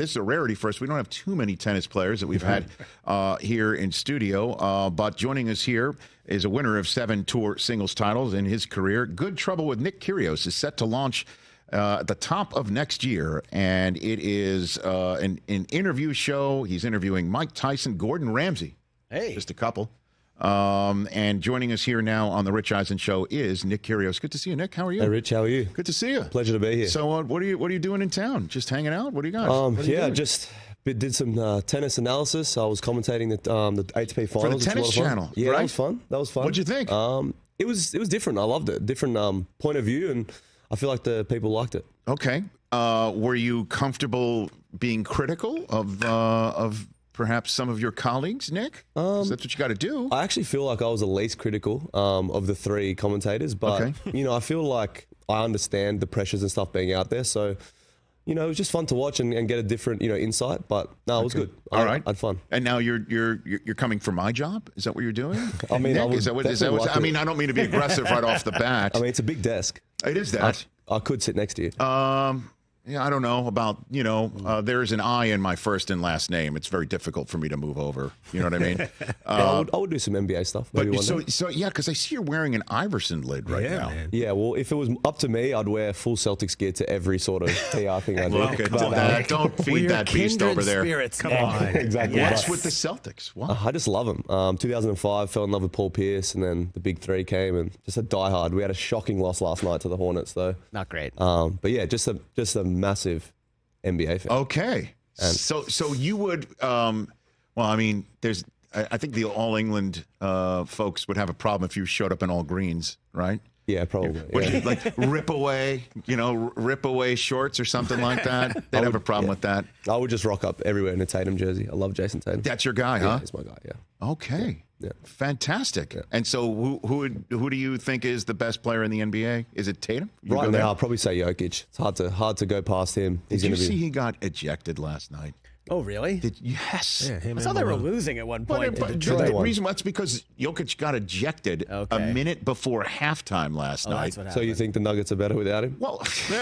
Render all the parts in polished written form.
this is a rarity for us. We don't have too many tennis players that we've had here in studio. But joining us here is a winner of 7 tour singles titles in his career. Good Trouble with Nick Kyrgios is set to launch at the top of next year, and it is an interview show. He's interviewing Mike Tyson, Gordon Ramsay. Hey. Just a couple. And joining us here now on the Rich Eisen Show is Nick Kyrgios. Good to see you, Nick. How are you? Hey, Rich. How are you? Good to see you. Pleasure to be here. So, what are you doing in town? Just hanging out? What do you got? What are you doing? Just did some tennis analysis. I was commentating the ATP finals. For the Tennis Channel. Yeah, right? That was fun. What'd you think? It was different. I loved it. Different point of view, and I feel like the people liked it. Okay. Were you comfortable being critical of perhaps some of your colleagues, Nick? 'Cause that's what you got to do. I actually feel like I was the least critical of the 3 commentators, but I feel like I understand the pressures and stuff being out there. So, it was just fun to watch and get a different insight. But no, it was good. All right, I had fun. And now you're coming for my job. Is that what you're doing? I mean, Nick, I would is that what? definitely like I mean, I don't mean to be aggressive right off the bat. I mean, it's a big desk. It is that. I could sit next to you. Yeah, I don't know about, there's an I in my first and last name. It's very difficult for me to move over. You know what I mean? I would do some NBA stuff. Maybe one day. So yeah, because I see you're wearing an Iverson lid right now. Man. Yeah, well, if it was up to me, I'd wear full Celtics gear to every sort of PR thing I do. Look at that. Don't feed that beast over there. Spirits. Come on. Exactly. What's with the Celtics? Wow. I just love them. 2005, fell in love with Paul Pierce, and then the big 3 came, and just a diehard. We had a shocking loss last night to the Hornets, though. Not great. But yeah, just a massive NBA fan. Okay. So you would, I think the All England folks would have a problem if you showed up in all greens, right? Yeah, probably. Would Yeah. you like rip away shorts or something like that? They'd have a problem with that. I would just rock up everywhere in a Tatum jersey. I love Jason Tatum. That's your guy, Yeah, huh? he's my guy, yeah. Okay. Yeah. Fantastic. Yeah. And so who do you think is the best player in the NBA? Is it Tatum? You Right go now, there? I'll probably say Jokic. It's hard to go past him. Did you see he got ejected last night? Oh, really? Yes. Yeah, him I and saw they were Malone. losing at one point. But to the Detroit. reason that's because Jokic got ejected a Okay. minute before halftime last Oh, night. that's what happened. So you think the Nuggets are better without him? Well, Let's bring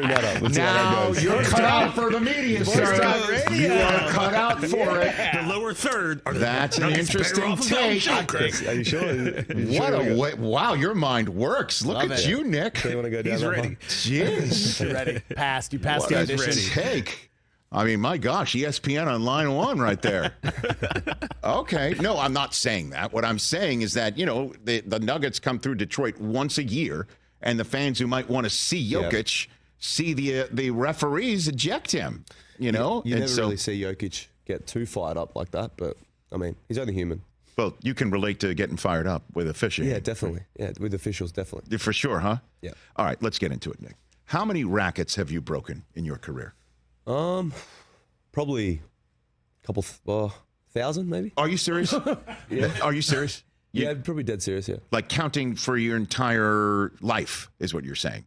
that up. Let's see how that now goes. you're cut out for the media, sir. Talk Radio. You are cut out for it. The lower third. Are the That's an Nuggets better interesting off without take. Jokic? Are you sure? What a way! Wow, your mind works. Look Love at it. you, Nick. You want to go down He's that ready. one? Jeez. Ready. Passed. You passed What the a audition. take. I mean, my gosh, ESPN on line 1 right there. Okay. No, I'm not saying that. What I'm saying is that, the Nuggets come through Detroit once a year, and the fans who might want to see Jokic see the referees eject him, You And never so, really see Jokic get too fired up like that, but I mean, he's only human. well, you can relate to getting fired up with officiating. Yeah, definitely. Yeah, with officials, definitely. For sure, huh? Yeah. All right, let's get into it, Nick. How many rackets have you broken in your career? Probably a couple, 1,000 maybe. Are you serious? Yeah. Are you serious? Yeah, probably dead serious. Yeah. Like counting for your entire life is what you're saying,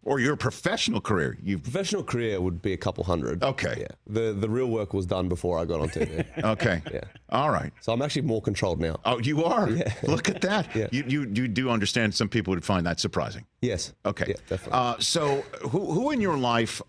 or your professional career. Professional career would be a couple hundred. Okay. Yeah. The real work was done before I got on TV. Okay. Yeah. All right. So I'm actually more controlled now. Oh, you are. Yeah. Look at that. Yeah. You do understand. Some people would find that surprising. Yes. Okay. Yeah, definitely. So who in your life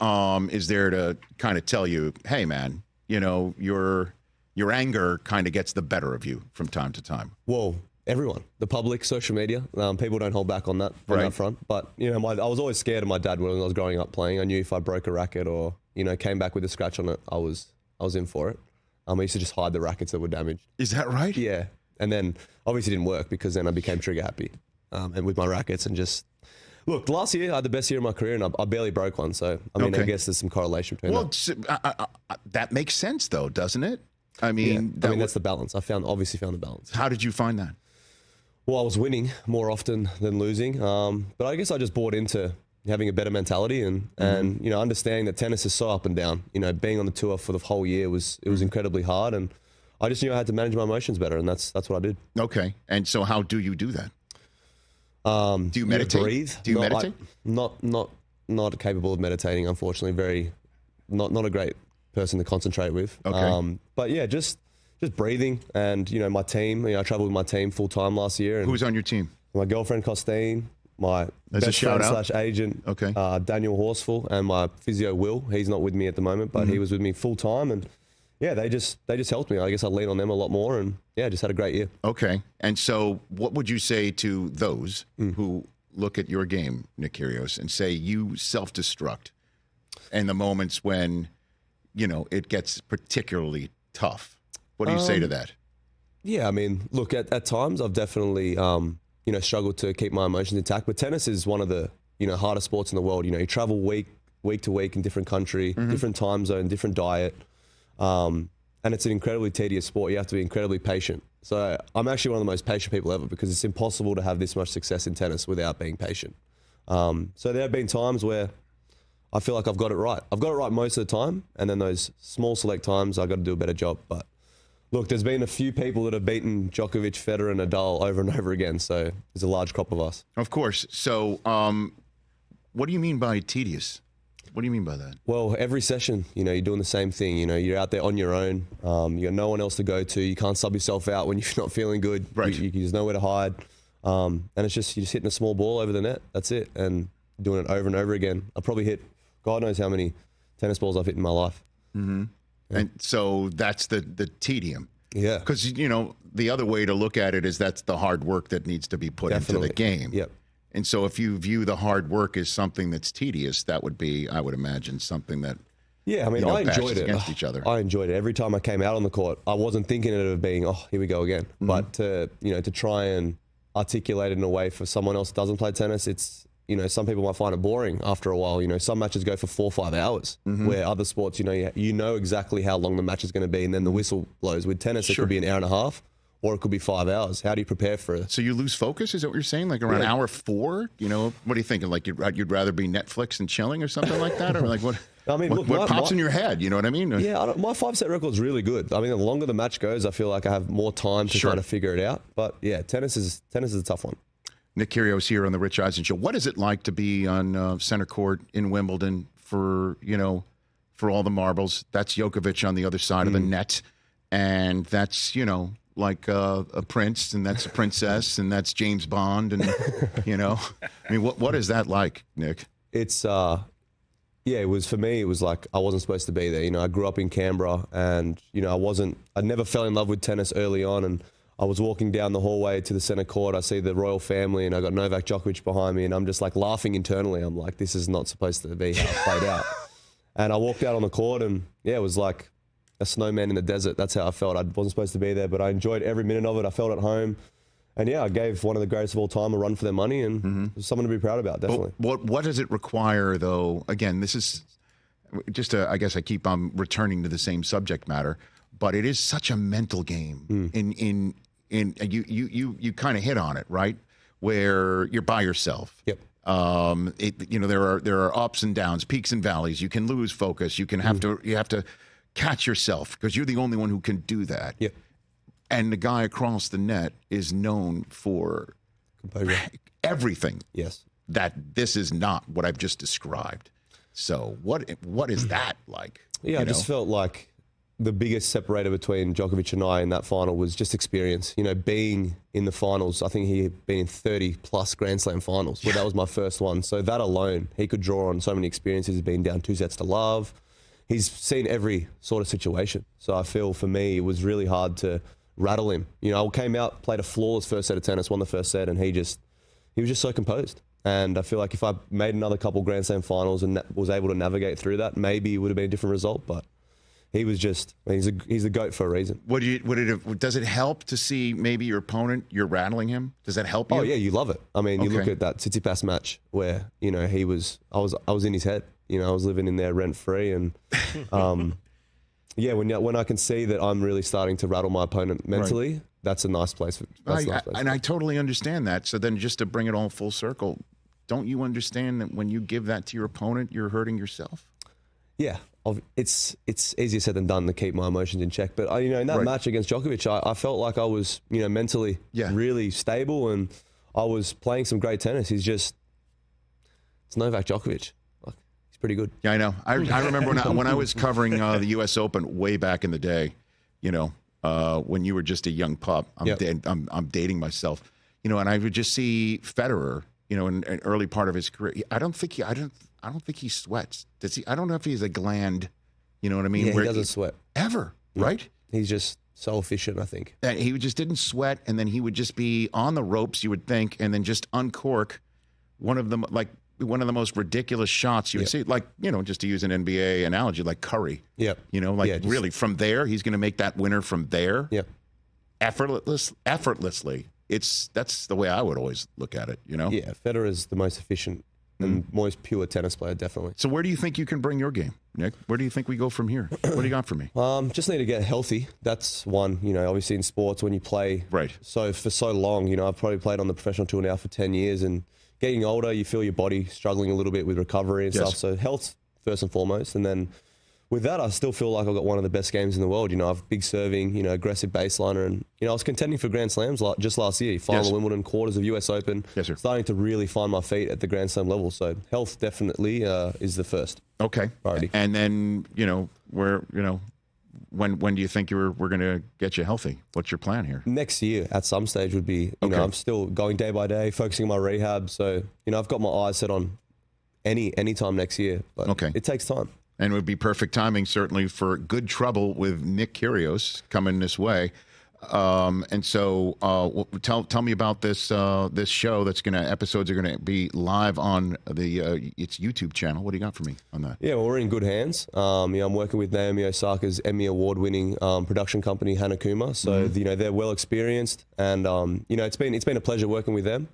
is there to kind of tell you, hey man, your anger kind of gets the better of you from time to time? Well, everyone, the public, social media, people don't hold back on that front. But I was always scared of my dad when I was growing up playing. I knew if I broke a racket or came back with a scratch on it, I was in for it. I used to just hide the rackets that were damaged. Is that right? Yeah, and then obviously it didn't work because then I became trigger happy, and with my rackets and just. Look, last year I had the best year of my career and I barely broke one. So, I mean, Okay. I guess there's some correlation between that. That makes sense though, doesn't it? I mean, Yeah. That's the balance. Obviously found the balance. how did you find that? Well, I was winning more often than losing. But I guess I just bought into having a better mentality and understanding that tennis is so up and down. Being on the tour for the whole year was incredibly hard, and I just knew I had to manage my emotions better, and that's what I did. Okay. And so how do you do that? Do you meditate? Breathe. Do you No, meditate? Not capable of meditating, unfortunately. Very not a great person to concentrate with. Okay. But yeah, just breathing and my team. I traveled with my team full time last year. And Who's on your team? my girlfriend Costine, my As a best friend shout-out? / agent, Okay. Daniel Horsfall, and my physio Will. He's not with me at the moment, but he was with me full time, and yeah, they just helped me. I guess I lean on them a lot more, and yeah, just had a great year. Okay. And so what would you say to those who look at your game, Nick Kyrgios, and say you self-destruct in the moments when, it gets particularly tough? What do you say to that? Yeah, I mean, look, at times I've definitely, struggled to keep my emotions intact. But tennis is one of the, hardest sports in the world. You travel week to week in different country, different time zone, different diet. And it's an incredibly tedious sport. You have to be incredibly patient. So I'm actually one of the most patient people ever because it's impossible to have this much success in tennis without being patient. So there have been times where I feel like I've got it right. I've got it right most of the time. And then those small select times, I've got to do a better job. But look, there's been a few people that have beaten Djokovic, Federer, and Nadal over and over again. So there's a large crop of us. Of course. So what do you mean by tedious? What do you mean by that? Well, every session, you're doing the same thing. You're out there on your own. You got no one else to go to. You can't sub yourself out when you're not feeling good. Right. There's nowhere to hide. And it's just, you're just hitting a small ball over the net. That's it. And doing it over and over again. I probably hit, God knows how many tennis balls I've hit in my life. Mm-hmm. Yeah. And so that's the tedium. Yeah. Because, the other way to look at it is that's the hard work that needs to be put into the game. Yep. And so if you view the hard work as something that's tedious, that would be, I would imagine, something that I enjoyed bashes it. against each other. I enjoyed it. Every time I came out on the court, I wasn't thinking of it being, oh, here we go again. But to try and articulate it in a way for someone else that doesn't play tennis, it's, some people might find it boring after a while. Some matches go for 4 or 5 hours, where other sports, you know exactly how long the match is going to be, and then the whistle blows. With tennis, it could be an hour and a half, or it could be 5 hours. How do you prepare for it? So you lose focus? Is that what you're saying? Like around hour 4? What are you thinking? Like you'd rather be Netflix and chilling or something like that? Or like what? I mean, what pops in your head? You know what I mean? Yeah, my 5-set record is really good. I mean, the longer the match goes, I feel like I have more time to try to figure it out. But yeah, tennis is a tough one. Nick Kyrgios here on the Rich Eisen Show. What is it like to be on center court in Wimbledon for all the marbles? That's Djokovic on the other side of the net, and that's like a prince, and that's a princess, and that's James Bond, and I mean, what is that like, Nick? It's it was, for me, it was like I wasn't supposed to be there. I grew up in Canberra, and I never fell in love with tennis early on, and I was walking down the hallway to the center court. I see the royal family, and I got Novak Djokovic behind me, and I'm just like laughing internally. I'm like, this is not supposed to be how it played out. And I walked out on the court, and it was like a snowman in the desert. That's how I felt. I wasn't supposed to be there, but I enjoyed every minute of it. I felt at home. And I gave one of the greatest of all time a run for their money, and it was something to be proud about, definitely. But what does it require, though? Again, this is just I guess I keep on returning to the same subject matter, but it is such a mental game. You kind of hit on it, right? Where you're by yourself. Yep. There are ups and downs, peaks and valleys. You can lose focus. You can have to catch yourself because you're the only one who can do that. Yep. And the guy across the net is known for everything. Yes. That this is not what I've just described. So what is that like? Yeah, I just felt like the biggest separator between Djokovic and I in that final was just experience. Being in the finals, I think he had been in 30 plus Grand Slam finals. Well, that was my first one. So that alone, he could draw on so many experiences. He's been down 2 sets to love. He's seen every sort of situation. So I feel for me, it was really hard to rattle him. I came out, played a flawless first set of tennis, won the first set, and he was just so composed. And I feel like if I made another couple Grand Slam finals and was able to navigate through that, maybe it would have been a different result. But he was just, he's the GOAT for a reason. Does it help to see maybe your opponent, you're rattling him? Does that help you? Oh yeah, you love it. I mean, you look at that Tsitsipas match where, I was in his head. I was living in there rent free, and when I can see that I'm really starting to rattle my opponent mentally, that's a nice place. And I totally understand that. So then just to bring it all full circle, don't you understand that when you give that to your opponent, you're hurting yourself? Yeah, it's easier said than done to keep my emotions in check. But in that match against Djokovic, I felt like I was mentally really stable, and I was playing some great tennis. It's Novak Djokovic. He's pretty good. Yeah, I know. I remember when I was covering the U.S. Open way back in the day. When you were just a young pup. I'm dating myself. And I would just see Federer in an early part of his career, I don't think he sweats. Does he? I don't know if he's a gland. You know what I mean? Yeah, Where he doesn't sweat ever, right? He's just so efficient, I think. And he just didn't sweat, and then he would just be on the ropes, you would think, and then just uncork one of the most ridiculous shots you would see. Like, just to use an NBA analogy, like Curry. Yeah. Really from there, he's going to make that winner from there. Yeah. Effortlessly. That's the way I would always look at it, Yeah, Federer's the most efficient and most pure tennis player, definitely. So where do you think you can bring your game, Nick? Where do you think we go from here? What do you got for me? Just need to get healthy. That's one, obviously in sports when you play for so long, I've probably played on the professional tour now for 10 years, and getting older, you feel your body struggling a little bit with recovery and stuff. So health first and foremost. And then with that, I still feel like I've got one of the best games in the world. I've big serving, aggressive baseliner. And, I was contending for Grand Slams just last year. Final Wimbledon, quarters of US Open. Yes, sir. Starting to really find my feet at the Grand Slam level. So health definitely is the first priority. And then, when do you think we're going to get you healthy? What's your plan here? Next year at some stage would be, I'm still going day by day, focusing on my rehab. So, I've got my eyes set on any time next year. But it takes time. And it would be perfect timing, certainly, for Good Trouble with Nick Kyrgios coming this way. And so tell me about this this show episodes are going to be live on its YouTube channel. What do you got for me on that? Yeah, well, we're in good hands. I'm working with Naomi Osaka's Emmy Award-winning production company, Hanakuma. So, they're well experienced. And, it's been a pleasure working with them.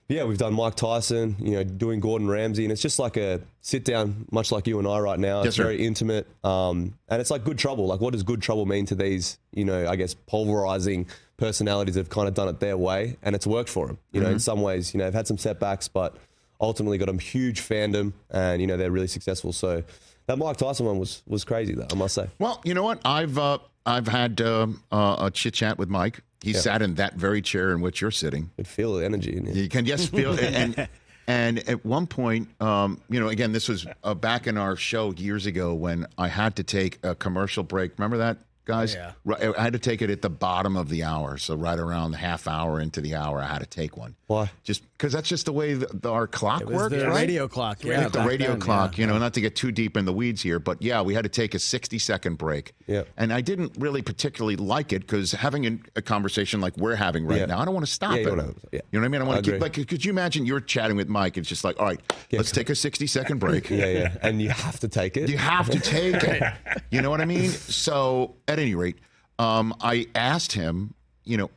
Yeah, we've done Mike Tyson, doing Gordon Ramsay, and it's just like a sit down, much like you and I right now. It's very intimate, and it's like Good Trouble. Like, what does good trouble mean to these, I guess, pulverizing personalities that have kind of done it their way, and it's worked for them. In some ways, they've had some setbacks, but ultimately got a huge fandom, and they're really successful. So that Mike Tyson one was crazy, though, I must say. Well, you know what? I've had a chit chat with Mike. He sat in that very chair in which you're sitting. You can feel the energy in here. You can, feel it. And at one point, again, this was back in our show years ago when I had to take a commercial break. Remember that, guys? Yeah. I had to take it at the bottom of the hour. So right around the half hour into the hour, I had to take one. Why? Just because that's just the way our clock works, the right? radio clock. Yeah, like the radio clock, not to get too deep in the weeds here, but yeah, we had to take a 60-second break. Yeah. And I didn't really particularly like it because having a conversation like we're having right now, I don't want to stop it. You know what I mean? I want to keep, could you imagine you're chatting with Mike? It's just like, all right, let's take a 60-second break. Yeah. And you have to take it. You have to take it. You know what I mean? So at any rate, I asked him,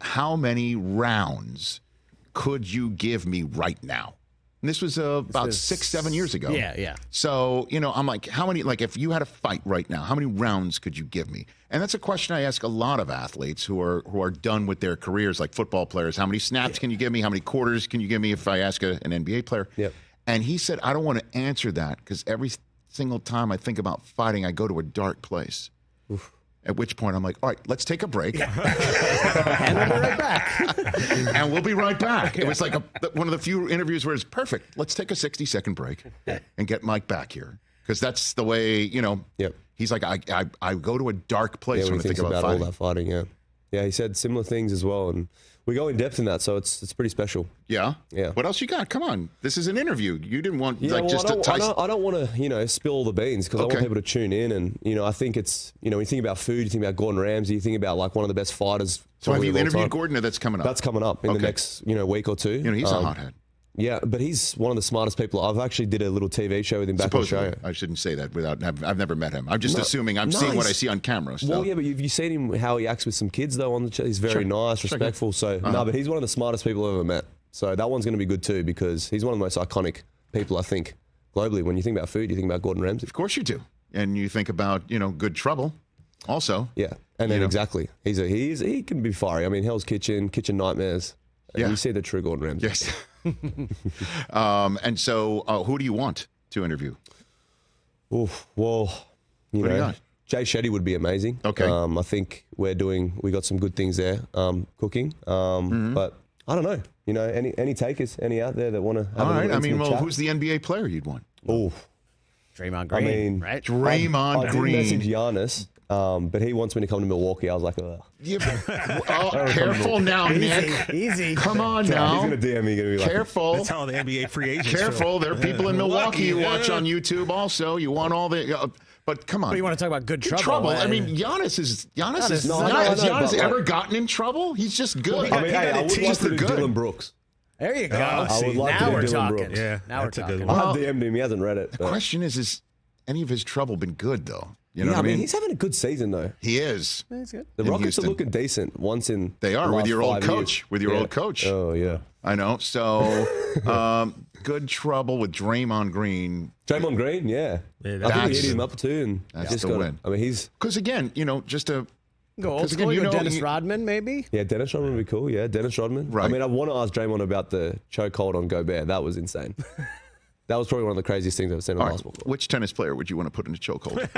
how many rounds could you give me right now? And this was about 6-7 years ago. Yeah. So, I'm like, how many, like if you had a fight right now, how many rounds could you give me? And that's a question I ask a lot of athletes who are done with their careers, like football players. How many snaps can you give me? How many quarters can you give me if I ask an NBA player? Yep. And he said, I don't want to answer that because every single time I think about fighting, I go to a dark place. Oof. At which point I'm like, all right, let's take a break. And we'll be right back. And we'll be right back. It was like one of the few interviews where it's perfect. Let's take a 60-second break and get Mike back here. Because that's the way, Yep. He's like, I go to a dark place when I think about fighting. All that fighting, yeah. Yeah, he said similar things as well. And we go in depth in that, so it's pretty special. Yeah? Yeah. What else you got? Come on. This is an interview. You didn't want I don't want to, spill all the beans because I want people to tune in. And, I think it's, when you think about food, you think about Gordon Ramsay, you think about like one of the best fighters. So have you interviewed Gordon or that's coming up? That's coming up in the next, week or two. He's a hothead. Yeah, but he's one of the smartest people. I've actually did a little TV show with him back in Australia. I shouldn't say that I've never met him. I'm just assuming I'm seeing what I see on camera. So. Well, yeah, but have you seen him, how he acts with some kids, though, on the show? He's very nice, respectful. So, but he's one of the smartest people I've ever met. So that one's going to be good, too, because he's one of the most iconic people, I think, globally. When you think about food, you think about Gordon Ramsay. Of course you do. And you think about, Good Trouble also. Yeah, and then exactly. He can be fiery. I mean, Hell's Kitchen Nightmares. You see the true Gordon Ramsay. Yes. And so who do you want to interview? Oof, well, you know, Jay Shetty would be amazing. Okay. I think we got some good things there cooking. But I don't know. You know, any takers, any out there that want to have All a right. I mean, well, chat? who's the NBA player you'd want? Oh, Draymond Green, right? Draymond I Green. did message Giannis. But he wants me to come to Milwaukee. I was like, ugh. Careful now, Nick. Easy. Come on He's now. going to DM me. Gonna be like, Careful. That's how the NBA free agents Careful. There are people in Milwaukee you watch yeah. on YouTube also. You want all the... but come on. But you want to talk about good trouble. I mean, Giannis has Giannis, Giannis but ever gotten in trouble? He's just good. I mean, hey, I would like just to do good. Dylan Brooks. there you go. I would like now to we're do Dylan talking. Brooks. Yeah, now we're that's a good talking. one. I have DM'd him. He hasn't read it. The but- question is any of his trouble been good, though? You know yeah, what I mean? he's having a good season, though. He is. That's good. The In Rockets Houston. are looking decent once in They are the with last your old 5 coach. years. With your Yeah. old coach. Oh, yeah. I know. So, good trouble with Draymond Green. Draymond Green, yeah. Yeah, I think that's- we hit him up too. And that's just the got win. I mean, he's... Because, again, just a... Go old 'Cause again, school. you You know- Dennis Rodman, maybe. Yeah, Dennis Rodman would be cool. Yeah, Dennis Rodman. Right. I mean, I want to ask Draymond about the chokehold on Gobert. That was insane. That was probably one of the craziest things I've ever seen on All the right, basketball court. which tennis player would you want to put in a chokehold?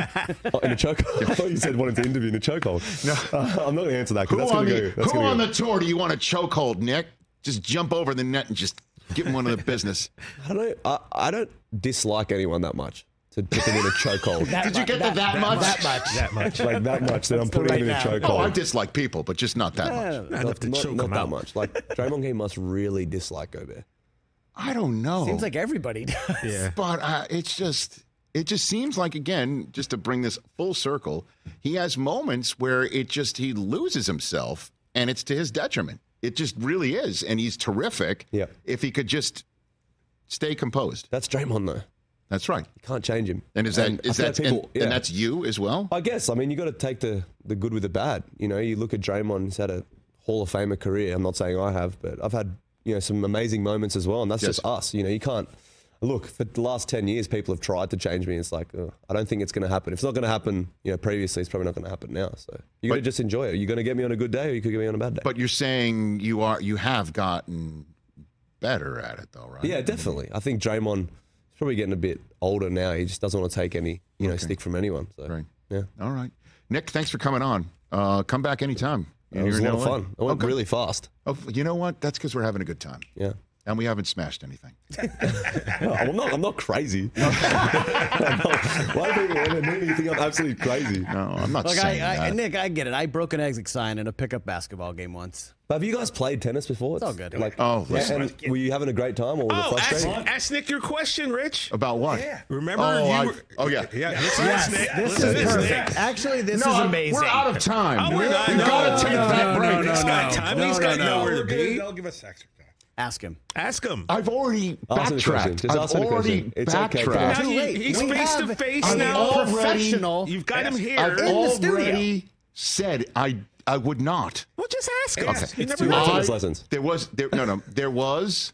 Oh, in a chokehold? I thought you said wanted to interview in a chokehold. No. I'm not going to answer that Who because on, that's the, who going on to the tour do you want to chokehold, Nick? Just jump over the net and just give him one of the business. I don't dislike anyone that much to put them in a chokehold. Did you get that much? That much. Like that much that I'm the putting right him in a now. chokehold. Oh, I dislike people, but just not that much. Not enough to choke not him that out. much. Like Draymond Green must really dislike Gobert. I don't know. Seems like everybody does. Yeah. But it just seems like, again, just to bring this full circle, he has moments where he loses himself, and it's to his detriment. It just really is, and he's terrific. Yeah. If he could just stay composed. That's Draymond though. That's right. You can't change him. And is I feel that like people- yeah. and that's you as well? I guess. I mean, you got to take the good with the bad. You know, you look at Draymond. He's had a Hall of Famer career. I'm not saying I have, but I've had some amazing moments as well. And that's Yes. just us. You know, you can't look for the last 10 years. People have tried to change me. It's like I don't think it's going to happen. If it's not going to happen, previously, it's probably not going to happen now. So you got to just enjoy it. You're going to get me on a good day, or you could get me on a bad day. But you're saying you have gotten better at it, though, right? Yeah, definitely. I think Draymond is probably getting a bit older now. He just doesn't want to take any stick from anyone. So Right. yeah. All right. Nick, thanks for coming on. Come back anytime. It was a You're lot in of LA. fun. It went Okay. really fast. Oh, you know what? That's because we're having a good time. Yeah. And we haven't smashed anything. No, I'm not crazy. Why do you think I'm absolutely crazy? No, I'm not Look, saying that. Nick, I get it. I broke an exit sign in a pickup basketball game once. But have you guys played tennis before? It's all good. Like, Oh, yeah, listen. and were you having a great time or was it Oh, frustrating? ask Nick your question, Rich. About what? Remember yeah. Yeah, listen, Yes, Nick. this Listen, is Nick. perfect. Actually, this No, is amazing. we're out of time. Oh, we're not. We've No, got to take that break. He's got time. He's got nowhere to be. They'll give us extra time. Ask him. Ask him. I've already Ask him a question. backtracked. Just I've ask him a already question. It's okay. backtracked. Too late. He's We face to have face a now. professional. You've got him here. I've In the studio. already said I would not. Well, just ask him. Okay. You It's never too much know. tennis lessons. There was,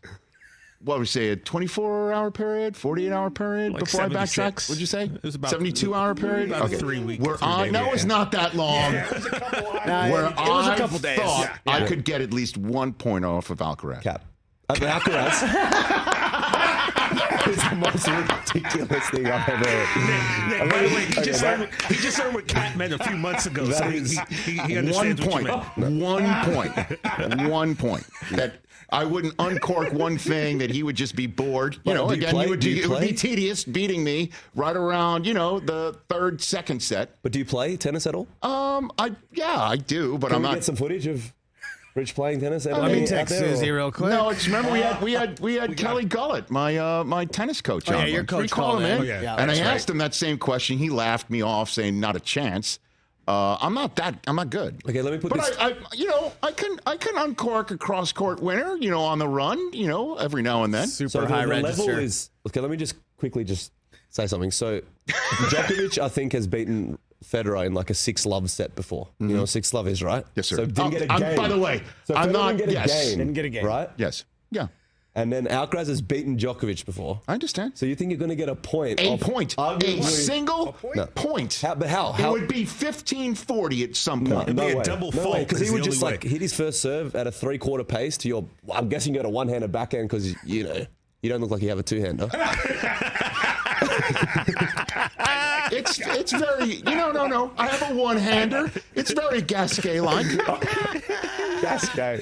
what would we say, a 24-hour period, 48-hour period Like before I 76. backtracked? Would you say? It was about 72-hour period? about 3 weeks. We're on. No, it's not that long. Nah, Where it was I a couple days. thought Yeah. I could get at least 1 point off of Alcaraz. Cap. Alcaraz. It's the most ridiculous thing I've ever heard. Nick, by the way, he just learned what cat meant a few months ago. That So is he understands what you meant. 1 point. 1 point. That I wouldn't uncork one thing that he would just be bored. Do you Again, play? it would Do you be play? tedious beating me right around, the third, second set. But do you play tennis at all? I do, but Can I'm we not. get some footage of Rich playing tennis? Let me text Susie real quick. No, it's remember we had Kelly Gullett, my tennis coach. Oh, yeah, on. your coach We called called him in. in, Yeah, and I that's asked him that same question. He laughed me off, saying not a chance. I'm not good. Okay, let me put But this. I can uncork a cross court winner, on the run, every now and then. Super So high the level register. is okay. Let me just quickly say something. So Djokovic, I think, has beaten Federer in like a 6-love set before. You know what 6-love is, right? Yes, sir. So didn't get a game. By the way, so I'm Federer not. didn't get a Yes, game. Didn't get a game. Right? yes, yeah. And then Alcaraz has beaten Djokovic before. I understand. So you think you're going to get a point? A off point, a arguably- single point. But how? It would be 15-40 at some point. be a way. double no fault, way, because he is would the just only like way. hit his first serve at a 3/4 pace to your. I'm guessing you got a one-handed backhand because you don't look like you have a two-hander. It's very no. I have a one-hander. It's very Gasquet-like. Gasquet.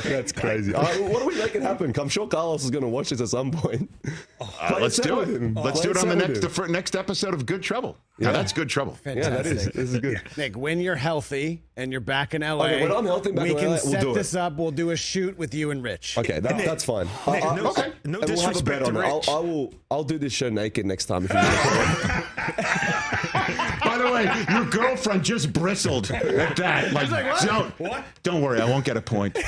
That's crazy. What do we make it happen? I'm sure Carlos is going to watch this at some point. Let's do it. Let's do it on the next episode of Good Trouble. Now, that's Good Trouble. Yeah, that is. This is good. Nick, when you're healthy and you're back in LA, Okay, when I'm healthy back we in can LA, we'll set do it. this up. We'll do a shoot with you and Rich. Okay, that's fine. Nick, no and we'll have a disrespect bet to on it. Rich. I'll do this show naked next time if you want. By the way, your girlfriend just bristled at that. Like, don't worry, I won't get a point.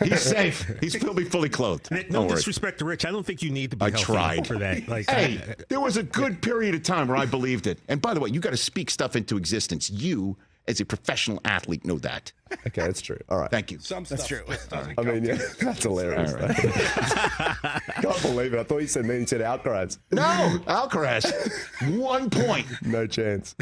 He's safe. He'll be fully clothed. Nick, Don't no worry. disrespect to Rich. I don't think you need to be I healthy tried for that. Like, Hey, there was a good period of time where I believed it. And by the way, you got to speak stuff into existence. You, as a professional athlete, know that. Okay, that's true. All right. Thank you. That's true. I mean, yeah, that's hilarious. All right. Can't believe it. I thought you said me. You said Alcaraz. No, Alcaraz, 1 point. No chance.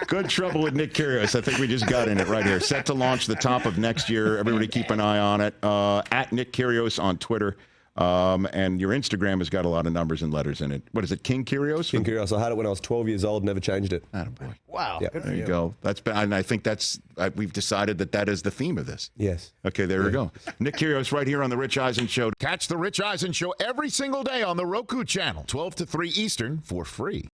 Good Trouble with Nick Kyrgios. I think we just got in it right here. Set to launch the top of next year. Everybody keep an eye on it. At Nick Kyrgios on Twitter. And your Instagram has got a lot of numbers and letters in it. What is it, King Kyrgios? King Kyrgios. I had it when I was 12 years old. Never changed it. Attaboy. Wow. Yeah. Good for There you go. That's been, and I think that's we've decided that is the theme of this. Yes. Okay, there we go. Nick Kyrgios right here on the Rich Eisen Show. Catch the Rich Eisen Show every single day on the Roku channel, 12 to 3 Eastern for free.